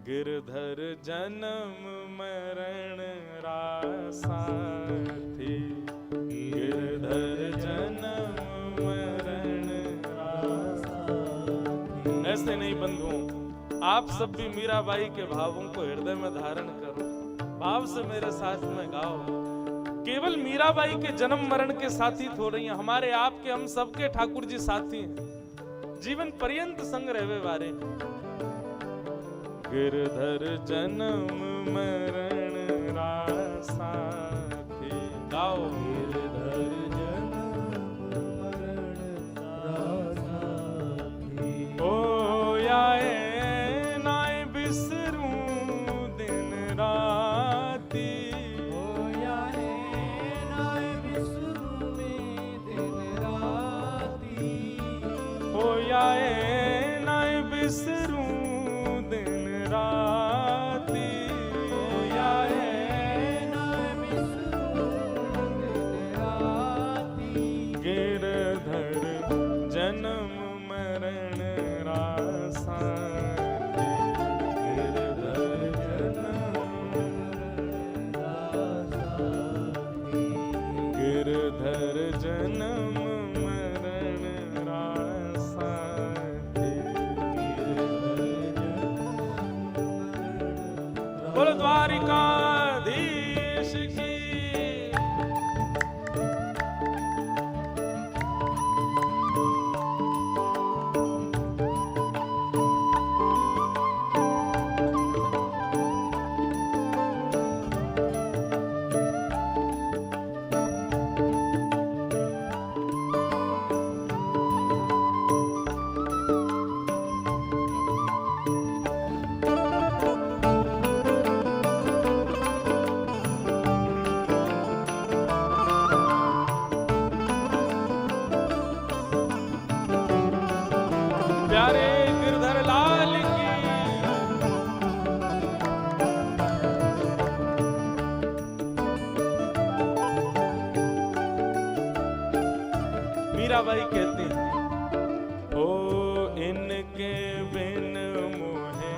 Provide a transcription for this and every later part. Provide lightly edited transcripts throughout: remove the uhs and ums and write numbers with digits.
गिरधर जन्म मरण रासा थी, गिरधर जन्म मरण रासा थी। ऐसे नहीं बंधुओं, आप सब भी मीराबाई के भावों को हृदय में धारण करो, भाव से मेरे साथ में गाओ। केवल मीराबाई के जन्म मरण के साथी थोड़े हैं, हमारे आपके हम सबके ठाकुर जी साथी हैं, जीवन पर्यंत संग रहवे वारे। गिरधर जन्म मरण रासा थी, गाओ। गिरधर जन्म मरण रासा थी, ओ आए नाय बिसरूं दिन राती, ओ आए नाय बिसरूं दिन राती, ओ आए नाय बिसरूं दिन राती, ओ आए नाय बिसरूं दिन राती। गिरधर जन्म मरण रासा, गिरधर जन्म मरण रासा, गिरधर जन्म मरण रासा, बोलो द्वारिकाधीश की। प्यारे गिरधर लाल की। मीराबाई कहती हैं, ओ इनके बिन मोहे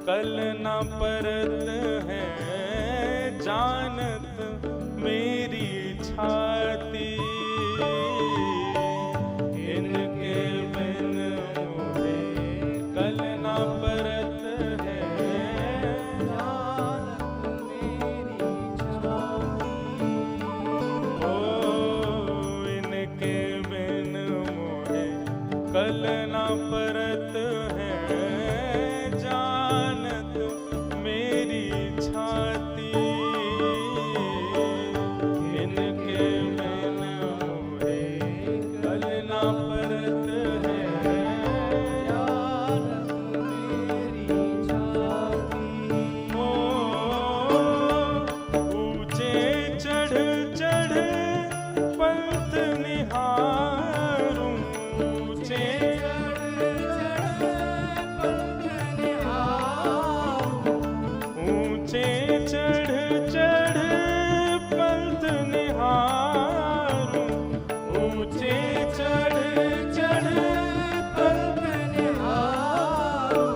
कल न परत है, जानत मेरी छाती, इनके बिन मोहे कल न परत है, जानत मेरी छाती, ओ इनके बिन मोहे कल न परत है, जानत मेरी छाती, इनके बिन मोहे कल न परत है, जानत मेरी छाती। ओ ऊंचे चढ़ चढ़ पंथ निहारूं, ऊंचे ऊंचे चढ़ चढ़ पंथ निहारूं, ऊंचे चढ़ चढ़ पंथ निहारूं,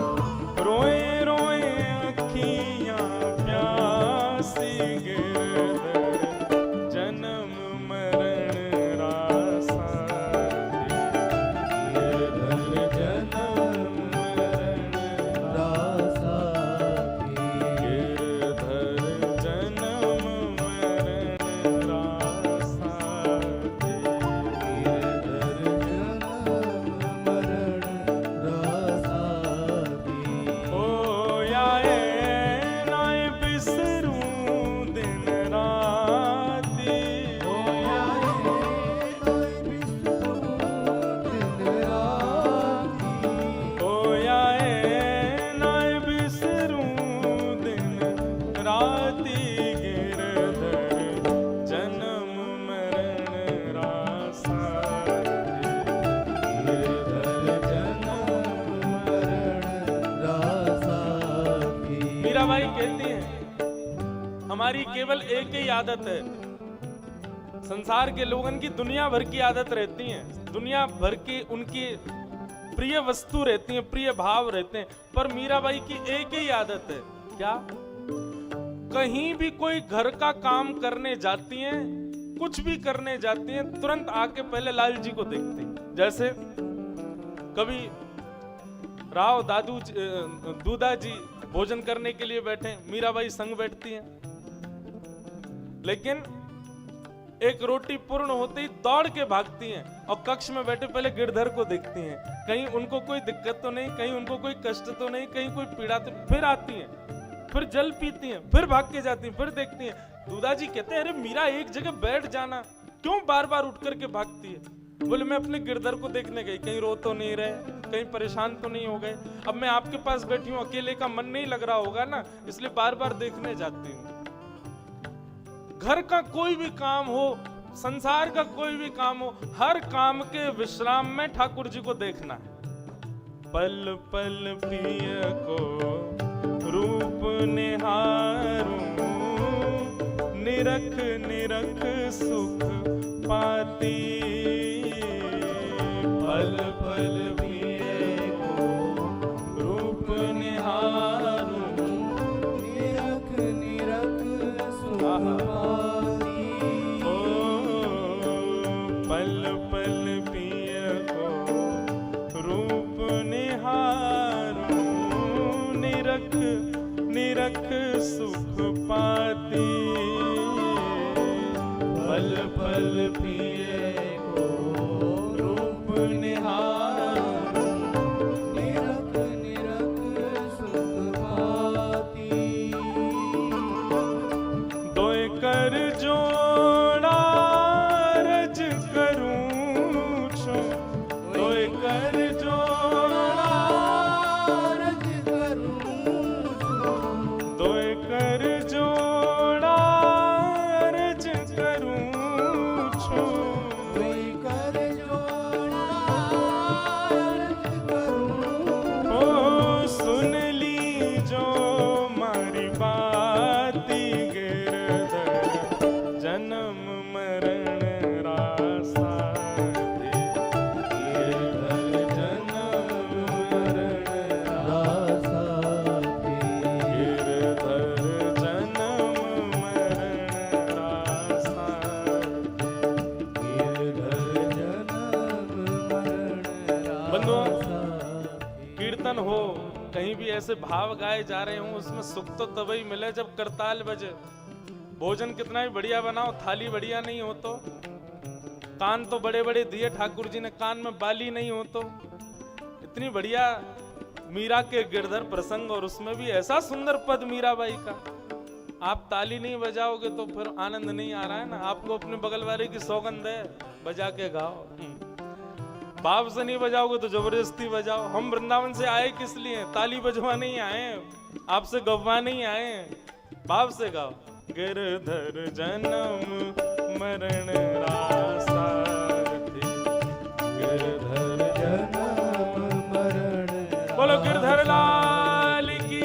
रोए रोए अखियां प्यासी, गिरधर जन्म मरण रासा थी, गिरधर जन्म मरण रासा थी, गिरधर जन्म मरण रासा थी, गिरधर जन्म मरण रासा थी, ओ आए नाय बिसरूं दिन राती, ओ आए नाय बिसरूं दिन राती, ओ आए नाय बिसरूं दिन राती, गिरधर जन्म मरण रासा थी, गिरधर जन्म मरण रासा थी। मीराबाई कहती हैं, हमारी केवल एक ही आदत है, संसार के लोगों की दुनिया भर की आदत रहती है, दुनिया भर की उनकी प्रिय वस्तु रहती हैं, प्रिय भाव रहते हैं। पर मीराबाई की एक ही आदत है, क्या? कहीं भी कोई घर का काम करने जाती हैं, कुछ भी करने जाती हैं, तुरंत आके पहले लाल जी को देखती हैं। जैसे कभी राव दूधा जी भोजन करने के लिए बैठे, मीराबाई संग बैठती हैं, लेकिन एक रोटी पूर्ण होते ही दौड़ के भागती हैं और कक्ष में बैठे पहले गिरधर को देखती हैं, कहीं उनको कोई दिक्कत तो नहीं, कहीं उनको कोई कष्ट तो नहीं, कहीं कोई पीड़ा तो। फिर आती हैं, फिर जल पीती हैं, फिर भाग के जाती हैं, फिर देखती हैं। दूधा जी कहते हैं, अरे मीरा एक जगह बैठ जाना, क्यों बार बार उठ करके भागती है? बोले मैं अपने गिरधर को देखने गई, कहीं रो तो नहीं रहे, कहीं परेशान तो नहीं हो गए। अब मैं आपके पास बैठी हूँ, अकेले का मन नहीं लग रहा होगा ना, इसलिए बार बार देखने जाती हूँ। घर का कोई भी काम हो, संसार का कोई भी काम हो, हर काम के विश्राम में ठाकुर जी को देखना है। पल पल प्रिय को रूप निहारूं, निरख निरख सुख पाती। पल पल प्रिय को रूप निहारूं, निरख निरख सुख पाती। ओ पल पल प्रिय को रूप निहारूं, निरख निरख सुख पाती। पल पल प्रिय को रूप निहारूं, निरख निरख सुख पाती। दोय कर जोड़ा रज करूं छो, दोय कर जोड़ा रज करूं छो, दोय कर जोड़ा रज करूं छो, दोय कर जोड़ा रज करूं। ओ सुन ली जो मारी बाती, गिरधर जन्म मरण रासा दे, गिरधर जन्म मरण रासा दे, गिरधर जन्म मरण रासा दे, गिरधर जन्म मरण रासा। बंधुओं, कीर्तन हो, कहीं भी ऐसे भाव गाए जा रहे हों, उसमें सुख तो तभी मिले जब करताल बजे। भोजन कितना भी बढ़िया बनाओ, थाली बढ़िया नहीं हो तो, कान तो बड़े बड़े दिए ठाकुर जी ने, कान में बाली नहीं हो तो, इतनी बढ़िया मीरा के गिरधर प्रसंग, और उसमें भी ऐसा सुंदर पद मीराबाई का, आप ताली नहीं बजाओगे तो फिर आनंद नहीं आ रहा है ना। आपको अपने बगल वाले की सौगंध है, बजा के गाओ। बाप से नहीं बजाओगे तो जबरदस्ती बजाओ। हम वृंदावन से आए किस लिए? ताली बजवा नहीं आए, आपसे गवा नहीं आए, बाप से गाओ। गिरधर जन्म मरण रासा थे, गिरधर जन्म मरण। बोलो गिरधर लाल की।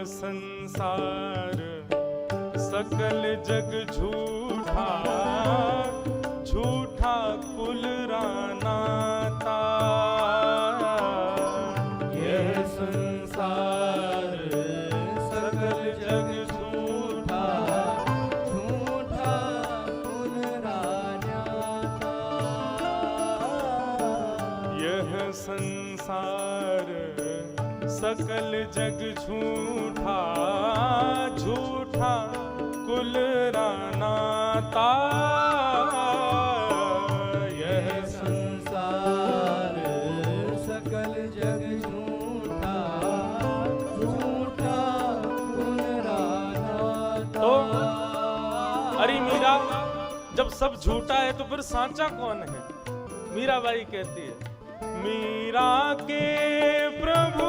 संसार सकल जग झूठा, झूठा कुल रानाता। यह संसार सकल जग झूठा, झूठा कुल रानाता। यह संसार सकल जग झूठा, झूठा कुल रानाता। यह संसार सकल जग झूठा, झूठा कुल रानाता। जब सब झूठा है तो फिर सांचा कौन है? मीराबाई कहती है, मीरा के प्रभु